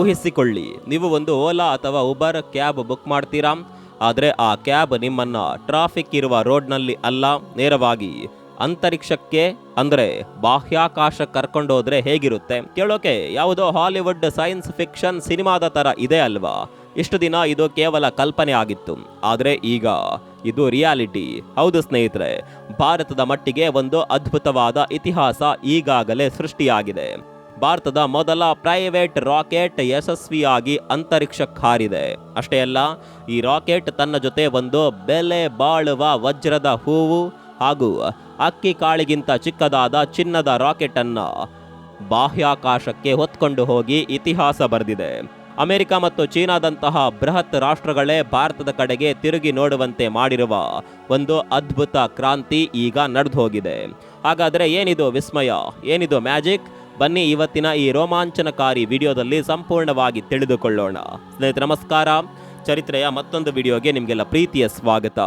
ಊಹಿಸಿಕೊಳ್ಳಿ, ನೀವು ಒಂದು ಓಲಾ ಅಥವಾ ಉಬರ್ ಕ್ಯಾಬ್ ಬುಕ್ ಮಾಡ್ತೀರಾ, ಆದರೆ ಆ ಕ್ಯಾಬ್ ನಿಮ್ಮನ್ನ ಟ್ರಾಫಿಕ್ ಇರುವ ರೋಡ್ನಲ್ಲಿ ಅಲ್ಲ, ನೇರವಾಗಿ ಅಂತರಿಕ್ಷಕ್ಕೆ ಅಂದ್ರೆ ಬಾಹ್ಯಾಕಾಶ ಕರ್ಕೊಂಡೋದ್ರೆ ಹೇಗಿರುತ್ತೆ? ಕೇಳೋಕೆ ಯಾವುದೋ ಹಾಲಿವುಡ್ ಸೈನ್ಸ್ ಫಿಕ್ಷನ್ ಸಿನಿಮಾದ ತರ ಇದೆ ಅಲ್ವಾ? ಇಷ್ಟು ದಿನ ಇದು ಕೇವಲ ಕಲ್ಪನೆ ಆಗಿತ್ತು, ಆದರೆ ಈಗ ಇದು ರಿಯಾಲಿಟಿ. ಹೌದು ಸ್ನೇಹಿತರೆ, ಭಾರತದ ಮಟ್ಟಿಗೆ ಒಂದು ಅದ್ಭುತವಾದ ಇತಿಹಾಸ ಈಗಾಗಲೇ ಸೃಷ್ಟಿಯಾಗಿದೆ. ಭಾರತದ ಮೊದಲ ಪ್ರೈವೇಟ್ ರಾಕೆಟ್ ಯಶಸ್ವಿಯಾಗಿ ಅಂತರಿಕ್ಷಕ್ಕೆ ಹಾರಿದೆ. ಅಷ್ಟೇ ಅಲ್ಲ, ಈ ರಾಕೆಟ್ ತನ್ನ ಜೊತೆ ಒಂದು ಬೆಲೆ ಬಾಳುವ ವಜ್ರದ ಹೂವು ಹಾಗೂ ಅಕ್ಕಿ ಕಾಳಿಗಿಂತ ಚಿಕ್ಕದಾದ ಚಿನ್ನದ ರಾಕೆಟ್ ಅನ್ನ ಬಾಹ್ಯಾಕಾಶಕ್ಕೆ ಹೊತ್ಕೊಂಡು ಹೋಗಿ ಇತಿಹಾಸ ಬರೆದಿದೆ. ಅಮೆರಿಕ ಮತ್ತು ಚೀನಾದಂತಹ ಬೃಹತ್ ರಾಷ್ಟ್ರಗಳೇ ಭಾರತದ ಕಡೆಗೆ ತಿರುಗಿ ನೋಡುವಂತೆ ಮಾಡಿರುವ ಒಂದು ಅದ್ಭುತ ಕ್ರಾಂತಿ ಈಗ ನಡೆದು ಹೋಗಿದೆ. ಹಾಗಾದರೆ ಏನಿದು ವಿಸ್ಮಯ, ಏನಿದು ಮ್ಯಾಜಿಕ್? ಬನ್ನಿ ಇವತ್ತಿನ ಈ ರೋಮಾಂಚನಕಾರಿ ವಿಡಿಯೋದಲ್ಲಿ ಸಂಪೂರ್ಣವಾಗಿ ತಿಳಿದುಕೊಳ್ಳೋಣ. ಸ್ನೇಹಿತರೆ ನಮಸ್ಕಾರ, ಚರಿತ್ರೆಯ ಮತ್ತೊಂದು ವಿಡಿಯೋಗೆ ನಿಮಗೆಲ್ಲ ಪ್ರೀತಿಯ ಸ್ವಾಗತ.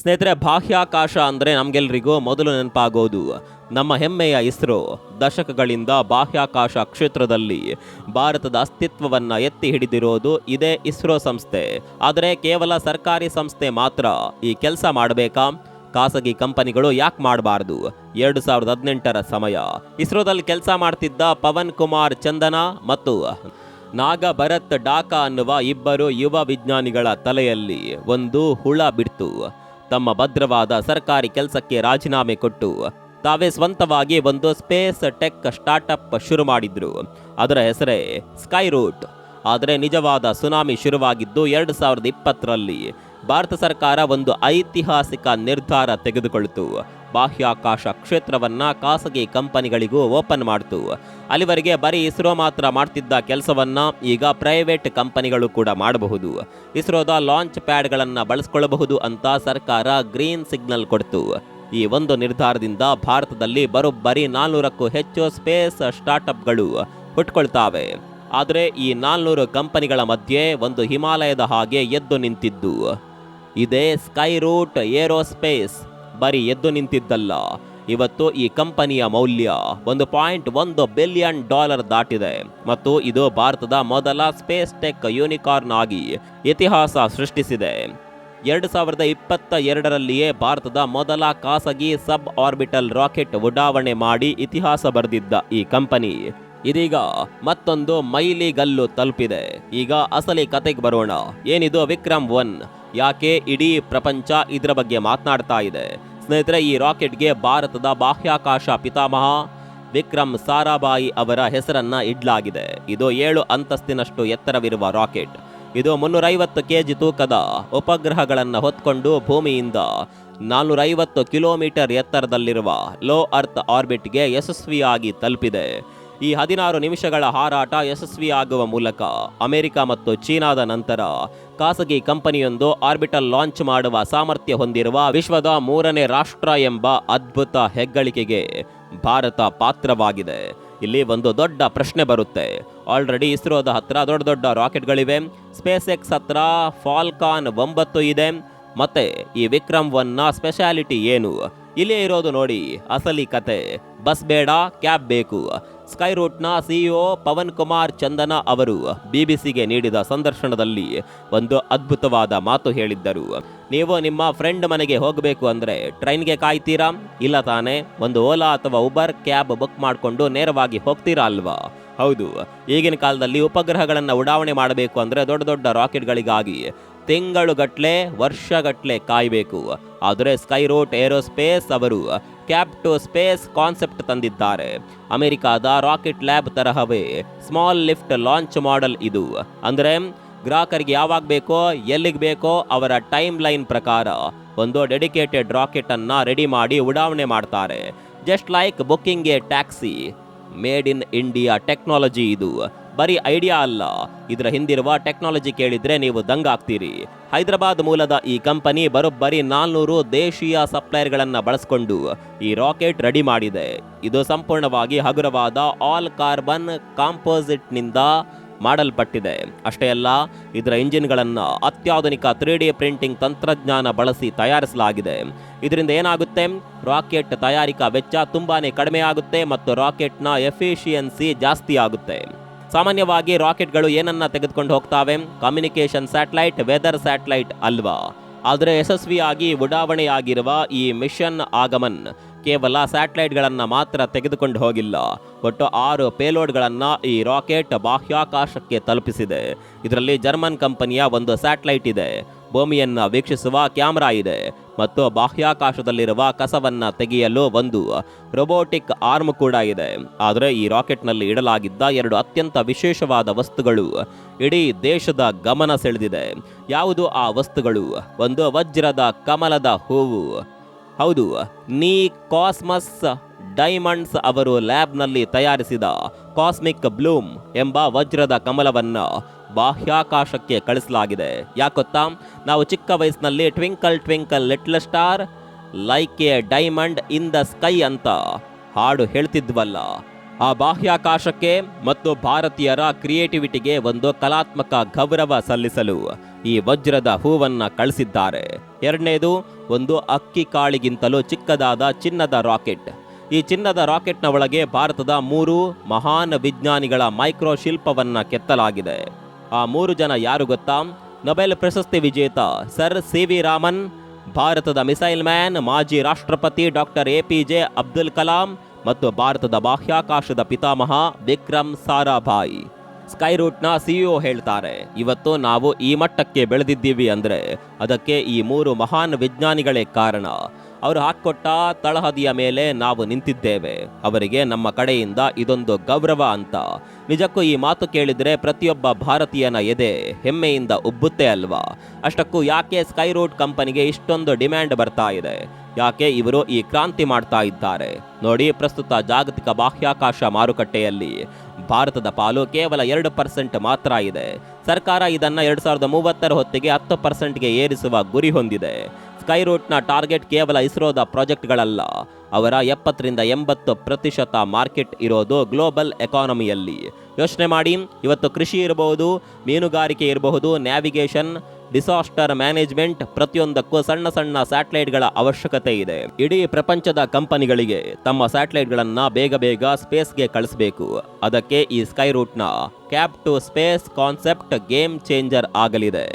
ಸ್ನೇಹಿತರೆ, ಬಾಹ್ಯಾಕಾಶ ಅಂದರೆ ನಮಗೆಲ್ಲರಿಗೂ ಮೊದಲು ನೆನಪಾಗೋದು ನಮ್ಮ ಹೆಮ್ಮೆಯ ಇಸ್ರೋ. ದಶಕಗಳಿಂದ ಬಾಹ್ಯಾಕಾಶ ಕ್ಷೇತ್ರದಲ್ಲಿ ಭಾರತದ ಅಸ್ತಿತ್ವವನ್ನು ಎತ್ತಿ ಹಿಡಿದಿರೋದು ಇದೇ ಇಸ್ರೋ ಸಂಸ್ಥೆ. ಆದರೆ ಕೇವಲ ಸರ್ಕಾರಿ ಸಂಸ್ಥೆ ಮಾತ್ರ ಈ ಕೆಲಸ ಮಾಡಬೇಕಾ? ಖಾಸಗಿ ಕಂಪನಿಗಳು ಯಾಕೆ ಮಾಡಬಾರ್ದು? 2018ರ ಸಮಯ. ಇಸ್ರೋದಲ್ಲಿ ಕೆಲಸ ಮಾಡ್ತಿದ್ದ ಪವನ್ ಕುಮಾರ್ ಚಂದನ ಮತ್ತು ನಾಗ ಭರತ್ ಡಾಕಾ ಅನ್ನುವ ಇಬ್ಬರು ಯುವ ವಿಜ್ಞಾನಿಗಳ ತಲೆಯಲ್ಲಿ ಒಂದು ಹುಳ ಬಿಡ್ತು. ತಮ್ಮ ಭದ್ರವಾದ ಸರ್ಕಾರಿ ಕೆಲಸಕ್ಕೆ ರಾಜೀನಾಮೆ ಕೊಟ್ಟು ತಾವೇ ಸ್ವಂತವಾಗಿ ಒಂದು ಸ್ಪೇಸ್ ಟೆಕ್ ಸ್ಟಾರ್ಟಪ್ ಶುರು ಮಾಡಿದ್ರು. ಅದರ ಹೆಸರೇ ಸ್ಕೈ ರೂಟ್. ಆದರೆ ನಿಜವಾದ ಸುನಾಮಿ ಶುರುವಾಗಿದ್ದು 2020ರಲ್ಲಿ. ಭಾರತ ಸರ್ಕಾರ ಒಂದು ಐತಿಹಾಸಿಕ ನಿರ್ಧಾರ ತೆಗೆದುಕೊಳ್ತು. ಬಾಹ್ಯಾಕಾಶ ಕ್ಷೇತ್ರವನ್ನ ಖಾಸಗಿ ಕಂಪನಿಗಳಿಗೂ ಓಪನ್ ಮಾಡ್ತು. ಅಲ್ಲಿವರೆಗೆ ಬರೀ ಇಸ್ರೋ ಮಾತ್ರ ಮಾಡ್ತಿದ್ದ ಕೆಲಸವನ್ನ ಈಗ ಪ್ರೈವೇಟ್ ಕಂಪನಿಗಳು ಕೂಡ ಮಾಡಬಹುದು. ಇಸ್ರೋದ ಲಾಂಚ್ ಪ್ಯಾಡ್ಗಳನ್ನು ಬಳಸ್ಕೊಳ್ಳಬಹುದು ಅಂತ ಸರ್ಕಾರ ಗ್ರೀನ್ ಸಿಗ್ನಲ್ ಕೊಡ್ತು. ಈ ಒಂದು ನಿರ್ಧಾರದಿಂದ ಭಾರತದಲ್ಲಿ ಬರೋಬ್ಬರಿ 400ಕ್ಕೂ ಹೆಚ್ಚು ಸ್ಪೇಸ್ ಸ್ಟಾರ್ಟ್ಅಪ್ಗಳು ಹುಟ್ಕೊಳ್ತಾವೆ. ಆದರೆ ಈ 400 ಕಂಪನಿಗಳ ಮಧ್ಯೆ ಒಂದು ಹಿಮಾಲಯದ ಹಾಗೆ ಎದ್ದು ನಿಂತಿದ್ದು ಇದೇ ಸ್ಕೈ ರೂಟ್ ಏರೋಸ್ಪೇಸ್. ಬರೀ ಎದ್ದು ನಿಂತಿದ್ದಲ್ಲ, ಇವತ್ತು ಈ ಕಂಪನಿಯ ಮೌಲ್ಯ $1.1 ಬಿಲಿಯನ್ ದಾಟಿದೆ ಮತ್ತು ಇದು ಭಾರತದ ಮೊದಲ ಸ್ಪೇಸ್ ಟೆಕ್ ಯೂನಿಕಾರ್ನ್ ಆಗಿ ಇತಿಹಾಸ ಸೃಷ್ಟಿಸಿದೆ. 2022ರಲ್ಲಿಯೇ ಭಾರತದ ಮೊದಲ ಖಾಸಗಿ ಸಬ್ ಆರ್ಬಿಟಲ್ ರಾಕೆಟ್ ಉಡಾವಣೆ ಮಾಡಿ ಇತಿಹಾಸ ಬರೆದಿದ್ದ ಈ ಕಂಪನಿ ಇದೀಗ ಮತ್ತೊಂದು ಮೈಲಿಗಲ್ಲು ತಲುಪಿದೆ. ಈಗ ಅಸಲಿ ಕತೆಗೆ ಬರೋಣ. ಏನಿದು ವಿಕ್ರಮ್-1? ಯಾಕೆ ಇಡೀ ಪ್ರಪಂಚ ಇದರ ಬಗ್ಗೆ ಮಾತನಾಡ್ತಾ ಇದೆ? ಸ್ನೇಹಿತರೆ, ಈ ರಾಕೆಟ್ಗೆ ಭಾರತದ ಬಾಹ್ಯಾಕಾಶ ಪಿತಾಮಹ ವಿಕ್ರಮ್ ಸಾರಾಭಾಯಿ ಅವರ ಹೆಸರನ್ನ ಇಡ್ಲಾಗಿದೆ. ಇದು 7 ಅಂತಸ್ತಿನಷ್ಟು ಎತ್ತರವಿರುವ ರಾಕೆಟ್. ಇದು 350 kg ತೂಕದ ಉಪಗ್ರಹಗಳನ್ನು ಹೊತ್ಕೊಂಡು ಭೂಮಿಯಿಂದ 450 ಕಿಲೋಮೀಟರ್ ಎತ್ತರದಲ್ಲಿರುವ ಲೋ ಅರ್ತ್ ಆರ್ಬಿಟ್ಗೆ ಯಶಸ್ವಿಯಾಗಿ ತಲುಪಿದೆ. ಈ 16 ನಿಮಿಷಗಳ ಹಾರಾಟ ಯಶಸ್ವಿಯಾಗುವ ಮೂಲಕ ಅಮೆರಿಕ ಮತ್ತು ಚೀನಾದ ನಂತರ ಖಾಸಗಿ ಕಂಪನಿಯೊಂದು ಆರ್ಬಿಟಲ್ ಲಾಂಚ್ ಮಾಡುವ ಸಾಮರ್ಥ್ಯ ಹೊಂದಿರುವ ವಿಶ್ವದ 3ನೇ ರಾಷ್ಟ್ರ ಎಂಬ ಅದ್ಭುತ ಹೆಗ್ಗಳಿಕೆಗೆ ಭಾರತ ಪಾತ್ರವಾಗಿದೆ. ಇಲ್ಲಿ ಒಂದು ದೊಡ್ಡ ಪ್ರಶ್ನೆ ಬರುತ್ತೆ. ಆಲ್ರೆಡಿ ಇಸ್ರೋದ ಹತ್ರ ದೊಡ್ಡ ರಾಕೆಟ್ಗಳಿವೆ. ಸ್ಪೇಸ್ ಎಕ್ಸ್ ಹತ್ರ ಫಾಲ್ಕಾನ್ 9 ಇದೆ. ಮತ್ತೆ ಈ ವಿಕ್ರಮ್-1ನ ಸ್ಪೆಷಾಲಿಟಿ ಏನು? ಇಲ್ಲೇ ಇರೋದು ನೋಡಿ ಅಸಲಿ ಕತೆ. ಬಸ್ ಬೇಡ, ಕ್ಯಾಬ್ ಬೇಕು. ಸ್ಕೈ ರೂಟ್ನ ಸಿಇಒ ಪವನ್ ಕುಮಾರ್ ಚಂದನ ಅವರು ಬಿಬಿಸಿಗೆ ನೀಡಿದ ಸಂದರ್ಶನದಲ್ಲಿ ಒಂದು ಅದ್ಭುತವಾದ ಮಾತು ಹೇಳಿದ್ದರು. ನೀವು ನಿಮ್ಮ ಫ್ರೆಂಡ್ ಮನೆಗೆ ಹೋಗಬೇಕು ಅಂದರೆ ಟ್ರೈನ್ಗೆ ಕಾಯ್ತೀರಾ? ಇಲ್ಲ ತಾನೇ? ಒಂದು ಓಲಾ ಅಥವಾ ಉಬರ್ ಕ್ಯಾಬ್ ಬುಕ್ ಮಾಡಿಕೊಂಡು ನೇರವಾಗಿ ಹೋಗ್ತೀರಾ ಅಲ್ವಾ? ಹೌದು. ಈಗಿನ ಕಾಲದಲ್ಲಿ ಉಪಗ್ರಹಗಳನ್ನು ಉಡಾವಣೆ ಮಾಡಬೇಕು ಅಂದರೆ ದೊಡ್ಡ ರಾಕೆಟ್ಗಳಿಗಾಗಿ ತಿಂಗಳುಗಟ್ಲೆ, ವರ್ಷಗಟ್ಲೆ ಕಾಯಬೇಕು. ಆದರೆ ಸ್ಕೈ ರೂಟ್ ಏರೋಸ್ಪೇಸ್ ಅವರು ಕ್ಯಾಬ್ ಟು ಸ್ಪೇಸ್ ಕಾನ್ಸೆಪ್ಟ್ ತಂದಿದ್ದಾರೆ. ಅಮೆರಿಕಾದ ರಾಕೆಟ್ ಲ್ಯಾಬ್ ತರಹವೇ ಸ್ಮಾಲ್ ಲಿಫ್ಟ್ ಲಾಂಚ್ ಮಾಡೆಲ್ ಇದು. ಅಂದರೆ ಗ್ರಾಹಕರಿಗೆ ಯಾವಾಗ ಬೇಕೋ, ಎಲ್ಲಿಗೆ ಬೇಕೋ ಅವರ ಟೈಮ್ ಲೈನ್ ಪ್ರಕಾರ ಒಂದು ಡೆಡಿಕೇಟೆಡ್ ರಾಕೆಟ್ ಅನ್ನ ರೆಡಿ ಮಾಡಿ ಉಡಾವಣೆ ಮಾಡ್ತಾರೆ. Just like booking A taxi. Made in India technology ಇದು. ಬರೀ ಐಡಿಯಾ ಅಲ್ಲ, ಇದರ ಹಿಂದಿರುವ ಟೆಕ್ನಾಲಜಿ ಕೇಳಿದ್ರೆ ನೀವು ದಂಗಾಗ್ತೀರಿ. ಹೈದರಾಬಾದ್ ಮೂಲದ ಈ ಕಂಪನಿ ಬರೋಬ್ಬರಿ 400 ದೇಶೀಯ ಸಪ್ಲೈರ್ಗಳನ್ನು ಬಳಸಿಕೊಂಡು ಈ ರಾಕೆಟ್ ರೆಡಿ ಮಾಡಿದೆ. ಇದು ಸಂಪೂರ್ಣವಾಗಿ ಹಗುರವಾದ ಆಲ್ ಕಾರ್ಬನ್ ಕಾಂಪೋಸಿಟ್ನಿಂದ ಮಾಡಲ್ಪಟ್ಟಿದೆ. ಅಷ್ಟೇ ಅಲ್ಲ, ಇದರ ಇಂಜಿನ್ಗಳನ್ನು ಅತ್ಯಾಧುನಿಕ 3D ಪ್ರಿಂಟಿಂಗ್ ತಂತ್ರಜ್ಞಾನ ಬಳಸಿ ತಯಾರಿಸಲಾಗಿದೆ. ಇದರಿಂದ ಏನಾಗುತ್ತೆ, ರಾಕೆಟ್ ತಯಾರಿಕಾ ವೆಚ್ಚ ತುಂಬಾನೇ ಕಡಿಮೆ ಆಗುತ್ತೆ ಮತ್ತು ರಾಕೆಟ್ನ ಎಫಿಷಿಯನ್ಸಿ ಜಾಸ್ತಿ ಆಗುತ್ತೆ. ಸಾಮಾನ್ಯವಾಗಿ ರಾಕೆಟ್ಗಳು ಏನನ್ನ ತೆಗೆದುಕೊಂಡು ಹೋಗ್ತಾವೆ, ಕಮ್ಯುನಿಕೇಷನ್ ಸ್ಯಾಟಲೈಟ್, ವೆದರ್ ಸ್ಯಾಟಲೈಟ್ ಅಲ್ವಾ. ಆದರೆ ಯಶಸ್ವಿಯಾಗಿ ಉಡಾವಣೆಯಾಗಿರುವ ಈ ಮಿಷನ್ ಆಗಮನ್ ಕೇವಲ ಸ್ಯಾಟಲೈಟ್ಗಳನ್ನು ಮಾತ್ರ ತೆಗೆದುಕೊಂಡು ಹೋಗಿಲ್ಲ, ಒಟ್ಟು 6 ಪೇಲೋಡ್ಗಳನ್ನು ಈ ರಾಕೆಟ್ ಬಾಹ್ಯಾಕಾಶಕ್ಕೆ ತಲುಪಿಸಿದೆ. ಇದರಲ್ಲಿ ಜರ್ಮನ್ ಕಂಪನಿಯ ಒಂದು ಸ್ಯಾಟಲೈಟ್ ಇದೆ, ಭೂಮಿಯನ್ನು ವೀಕ್ಷಿಸುವ ಕ್ಯಾಮೆರಾ ಇದೆ ಮತ್ತು ಬಾಹ್ಯಾಕಾಶದಲ್ಲಿರುವ ಕಸವನ್ನ ತೆಗೆಯಲು ಒಂದು ರೋಬೋಟಿಕ್ ಆರ್ಮ್ ಕೂಡ ಇದೆ. ಆದರೆ ಈ ರಾಕೆಟ್ನಲ್ಲಿ ಇಡಲಾಗಿದ್ದ 2 ಅತ್ಯಂತ ವಿಶೇಷವಾದ ವಸ್ತುಗಳು ಇಡೀ ದೇಶದ ಗಮನ ಸೆಳೆದಿದೆ. ಯಾವುದು ಆ ವಸ್ತುಗಳು? ಒಂದು ವಜ್ರದ ಕಮಲದ ಹೂವು. ಹೌದು, ನೀ ಕಾಸ್ಮಸ್ ಡೈಮಂಡ್ಸ್ ಅವರು ಲ್ಯಾಬ್ನಲ್ಲಿ ತಯಾರಿಸಿದ ಕಾಸ್ಮಿಕ್ ಬ್ಲೂಮ್ ಎಂಬ ವಜ್ರದ ಕಮಲವನ್ನು ಬಾಹ್ಯಾಕಾಶಕ್ಕೆ ಕಳಿಸಲಾಗಿದೆ. ಯಾಕೊತ್ತಾ, ನಾವು ಚಿಕ್ಕ ವಯಸ್ಸಿನಲ್ಲಿ twinkle twinkle little star like A diamond in the sky ಅಂತ ಹಾಡು ಹೇಳ್ತಿದ್ವಲ್ಲ, ಆ ಬಾಹ್ಯಾಕಾಶಕ್ಕೆ ಮತ್ತು ಭಾರತೀಯರ ಕ್ರಿಯೇಟಿವಿಟಿಗೆ ಒಂದು ಕಲಾತ್ಮಕ ಗೌರವ ಸಲ್ಲಿಸಲು ಈ ವಜ್ರದ ಹೂವನ್ನ ಕಳಿಸಿದ್ದಾರೆ. ಎರಡನೇದು, ಒಂದು ಅಕ್ಕಿ ಕಾಳಿಗಿಂತಲೂ ಚಿಕ್ಕದಾದ ಚಿನ್ನದ ರಾಕೆಟ್. ಈ ಚಿನ್ನದ ರಾಕೆಟ್ನ ಒಳಗೆ ಭಾರತದ 3 ಮಹಾನ್ ವಿಜ್ಞಾನಿಗಳ ಮೈಕ್ರೋ ಶಿಲ್ಪವನ್ನ ಕೆತ್ತಲಾಗಿದೆ. ಆ 3 ಜನ ಯಾರು ಗೊತ್ತಾ? ನೊಬೆಲ್ ಪ್ರಶಸ್ತಿ ವಿಜೇತ ಸರ್ CV ರಾಮನ್, ಭಾರತದ ಮಿಸೈಲ್ ಮ್ಯಾನ್ ಮಾಜಿ ರಾಷ್ಟ್ರಪತಿ ಡಾಕ್ಟರ್ APJ ಅಬ್ದುಲ್ ಕಲಾಂ ಮತ್ತು ಭಾರತದ ಬಾಹ್ಯಾಕಾಶದ ಪಿತಾಮಹ ವಿಕ್ರಮ್ ಸಾರಾಭಾಯಿ. ಸ್ಕೈರೂಟ್ನ CEO ಹೇಳ್ತಾರೆ, ಇವತ್ತು ನಾವು ಈ ಮಟ್ಟಕ್ಕೆ ಬೆಳೆದಿದ್ದೀವಿ ಅಂದ್ರೆ ಅದಕ್ಕೆ ಈ 3 ಮಹಾನ್ ವಿಜ್ಞಾನಿಗಳೇ ಕಾರಣ. ಅವರು ಹಾಕ್ಕೊಟ್ಟ ತಳಹದಿಯ ಮೇಲೆ ನಾವು ನಿಂತಿದ್ದೇವೆ. ಅವರಿಗೆ ನಮ್ಮ ಕಡೆಯಿಂದ ಇದೊಂದು ಗೌರವ ಅಂತ. ನಿಜಕ್ಕೂ ಈ ಮಾತು ಕೇಳಿದ್ರೆ ಪ್ರತಿಯೊಬ್ಬ ಭಾರತೀಯನ ಎದೆ ಹೆಮ್ಮೆಯಿಂದ ಉಬ್ಬುತ್ತೆ ಅಲ್ವಾ. ಅಷ್ಟಕ್ಕೂ ಯಾಕೆ ಸ್ಕೈರೂಟ್ ಕಂಪನಿಗೆ ಇಷ್ಟೊಂದು ಡಿಮ್ಯಾಂಡ್ ಬರ್ತಾ ಇದೆ? ಯಾಕೆ ಇವರು ಈ ಕ್ರಾಂತಿ ಮಾಡ್ತಾ ಇದ್ದಾರೆ? ನೋಡಿ, ಪ್ರಸ್ತುತ ಜಾಗತಿಕ ಬಾಹ್ಯಾಕಾಶ ಮಾರುಕಟ್ಟೆಯಲ್ಲಿ ಭಾರತದ ಪಾಲು ಕೇವಲ 2% ಮಾತ್ರ ಇದೆ. ಸರ್ಕಾರ ಇದನ್ನ 2030 ಹೊತ್ತಿಗೆ 10%ಗೆ ಏರಿಸುವ ಗುರಿ ಹೊಂದಿದೆ. ಸ್ಕೈರೂಟ್ನ ಟಾರ್ಗೆಟ್ ಕೇವಲ ಇಸ್ರೋದ ಪ್ರಾಜೆಕ್ಟ್ಗಳಲ್ಲ, ಅವರ 70-80% ಮಾರ್ಕೆಟ್ ಇರೋದು ಗ್ಲೋಬಲ್ ಎಕಾನಮಿಯಲ್ಲಿ. ಯೋಚನೆ ಮಾಡಿ, ಇವತ್ತು ಕೃಷಿ ಇರಬಹುದು, ಮೀನುಗಾರಿಕೆ ಇರಬಹುದು, ನ್ಯಾವಿಗೇಷನ್, ಡಿಸಾಸ್ಟರ್ ಮ್ಯಾನೇಜ್ಮೆಂಟ್, ಪ್ರತಿಯೊಂದಕ್ಕೂ ಸಣ್ಣ ಸಣ್ಣ ಸ್ಯಾಟಲೈಟ್ಗಳ ಅವಶ್ಯಕತೆ ಇದೆ. ಇಡೀ ಪ್ರಪಂಚದ ಕಂಪನಿಗಳಿಗೆ ತಮ್ಮ ಸ್ಯಾಟಲೈಟ್ಗಳನ್ನು ಬೇಗ ಸ್ಪೇಸ್ಗೆ ಕಳಿಸಬೇಕು. ಅದಕ್ಕೆ ಈ ಸ್ಕೈರೂಟ್ನ cap to space concept game changer ಆಗಲಿದೆ.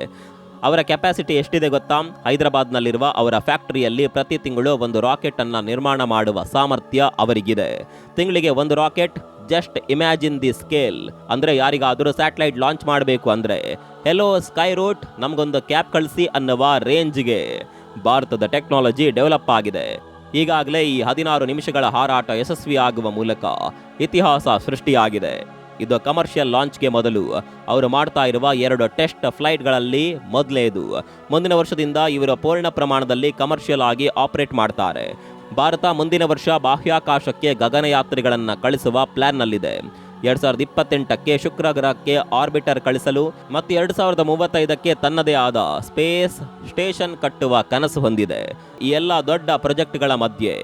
ಅವರ ಕೆಪಾಸಿಟಿ ಎಷ್ಟಿದೆ ಗೊತ್ತಾ? ಹೈದರಾಬಾದ್ನಲ್ಲಿರುವ ಅವರ ಫ್ಯಾಕ್ಟರಿಯಲ್ಲಿ ಪ್ರತಿ ತಿಂಗಳು ಒಂದು ರಾಕೆಟ್ ಅನ್ನ ನಿರ್ಮಾಣ ಮಾಡುವ ಸಾಮರ್ಥ್ಯ ಅವರಿಗಿದೆ. ತಿಂಗಳಿಗೆ ಒಂದು rocket. Just imagine the scale. ಅಂದ್ರೆ ಯಾರಿಗಾದರೂ ಸ್ಯಾಟಲೈಟ್ ಲಾಂಚ್ ಮಾಡಬೇಕು ಅಂದ್ರೆ, ಹೆಲೋ ಸ್ಕೈರೂಟ್ ನಮಗೊಂದು ಕ್ಯಾಪ್ ಕಳಿಸಿ ಅನ್ನುವ ರೇಂಜ್ಗೆ ಭಾರತದ ಟೆಕ್ನಾಲಜಿ ಡೆವಲಪ್ ಆಗಿದೆ. ಈಗಾಗಲೇ ಈ 16 ನಿಮಿಷಗಳ ಹಾರಾಟ ಯಶಸ್ವಿಯಾಗುವ ಮೂಲಕ ಇತಿಹಾಸ ಸೃಷ್ಟಿಯಾಗಿದೆ. ಇದು ಕಮರ್ಷಿಯಲ್ ಲಾಂಚ್ಗೆ ಮೊದಲು ಅವರು ಮಾಡ್ತಾ ಇರುವ 2 ಟೆಸ್ಟ್ ಫ್ಲೈಟ್ಗಳಲ್ಲಿ ಮೊದಲೇದು. ಮುಂದಿನ ವರ್ಷದಿಂದ ಇವರು ಪೂರ್ಣ ಪ್ರಮಾಣದಲ್ಲಿ ಕಮರ್ಷಿಯಲ್ ಆಗಿ ಆಪರೇಟ್ ಮಾಡ್ತಾರೆ. ಭಾರತ ಮುಂದಿನ ವರ್ಷ ಬಾಹ್ಯಾಕಾಶಕ್ಕೆ ಗಗನಯಾತ್ರಿಗಳನ್ನು ಕಳಿಸುವ ಪ್ಲಾನ್ನಲ್ಲಿದೆ. 2028ಕ್ಕೆ ಶುಕ್ರ ಗ್ರಹಕ್ಕೆ ಆರ್ಬಿಟರ್ ಕಳಿಸಲು ಮತ್ತು 2035ಕ್ಕೆ ತನ್ನದೇ ಆದ ಸ್ಪೇಸ್ ಸ್ಟೇಷನ್ ಕಟ್ಟುವ ಕನಸು ಹೊಂದಿದೆ. ಈ ಎಲ್ಲ ದೊಡ್ಡ ಪ್ರಾಜೆಕ್ಟ್ಗಳ ಮಧ್ಯೆ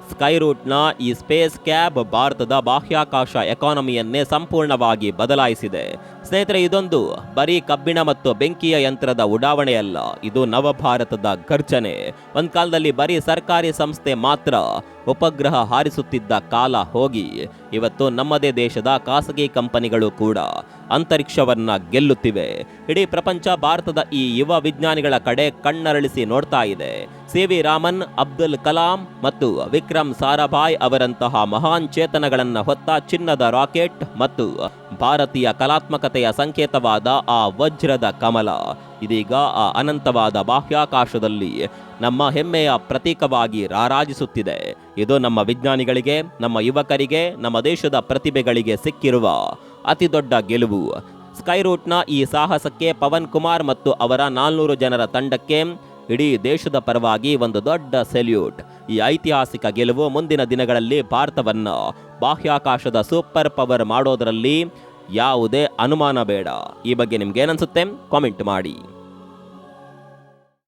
ಸ್ಕೈರೂಟ್ನ ಈ ಸ್ಪೇಸ್ ಕ್ಯಾಬ್ ಭಾರತದ ಬಾಹ್ಯಾಕಾಶ ಎಕಾನಮಿಯನ್ನೇ ಸಂಪೂರ್ಣವಾಗಿ ಬದಲಾಯಿಸಿದೆ. ಸ್ನೇಹಿತರೆ, ಇದೊಂದು ಬರೀ ಕಬ್ಬಿಣ ಮತ್ತು ಬೆಂಕಿಯ ಯಂತ್ರದ ಉಡಾವಣೆಯಲ್ಲ, ಇದು ನವಭಾರತದ ಗರ್ಜನೆ. ಒಂದು ಕಾಲದಲ್ಲಿ ಬರೀ ಸರ್ಕಾರಿ ಸಂಸ್ಥೆ ಮಾತ್ರ ಉಪಗ್ರಹ ಹಾರಿಸುತ್ತಿದ್ದ ಕಾಲ ಹೋಗಿ ಇವತ್ತು ನಮ್ಮದೇ ದೇಶದ ಖಾಸಗಿ ಕಂಪನಿಗಳು ಕೂಡ ಅಂತರಿಕ್ಷವನ್ನ ಗೆಲ್ಲುತ್ತಿವೆ. ಇಡೀ ಪ್ರಪಂಚ ಭಾರತದ ಈ ಯುವ ವಿಜ್ಞಾನಿಗಳ ಕಡೆ ಕಣ್ಣರಳಿಸಿ ನೋಡ್ತಾ ಇದೆ. CV ರಾಮನ್, ಅಬ್ದುಲ್ ಕಲಾಂ ಮತ್ತು ವಿಕ್ರಮ್ ಸಾರಾಭಾಯ್ ಅವರಂತಹ ಮಹಾನ್ ಚೇತನಗಳನ್ನು ಹೊತ್ತ ಚಿನ್ನದ ರಾಕೆಟ್ ಮತ್ತು ಭಾರತೀಯ ಕಲಾತ್ಮಕತೆಯ ಸಂಕೇತವಾದ ಆ ವಜ್ರದ ಕಮಲ ಇದೀಗ ಆ ಅನಂತವಾದ ಬಾಹ್ಯಾಕಾಶದಲ್ಲಿ ನಮ್ಮ ಹೆಮ್ಮೆಯ ಪ್ರತೀಕವಾಗಿ ರಾರಾಜಿಸುತ್ತಿದೆ. ಇದು ನಮ್ಮ ವಿಜ್ಞಾನಿಗಳಿಗೆ, ನಮ್ಮ ಯುವಕರಿಗೆ, ನಮ್ಮ ದೇಶದ ಪ್ರತಿಭೆಗಳಿಗೆ ಸಿಕ್ಕಿರುವ ಅತಿ ದೊಡ್ಡ ಗೆಲುವು. ಸ್ಕೈರೂಟ್ನ ಈ ಸಾಹಸಕ್ಕೆ ಪವನ್ ಕುಮಾರ್ ಮತ್ತು ಅವರ 400 ಜನರ ತಂಡಕ್ಕೆ ಇಡೀ ದೇಶದ ಪರವಾಗಿ ಒಂದು ದೊಡ್ಡ ಸೆಲ್ಯೂಟ್. ಈ ಐತಿಹಾಸಿಕ ಗೆಲುವು ಮುಂದಿನ ದಿನಗಳಲ್ಲಿ ಭಾರತವನ್ನ ಬಾಹ್ಯಾಕಾಶದ ಸೂಪರ್ ಪವರ್ ಮಾಡೋದರಲ್ಲಿ ಯಾವುದೇ ಅನುಮಾನ ಬೇಡ. ಈ ಬಗ್ಗೆ ನಿಮ್ಗೇನನ್ಸುತ್ತೆ? ಕಾಮೆಂಟ್ ಮಾಡಿ.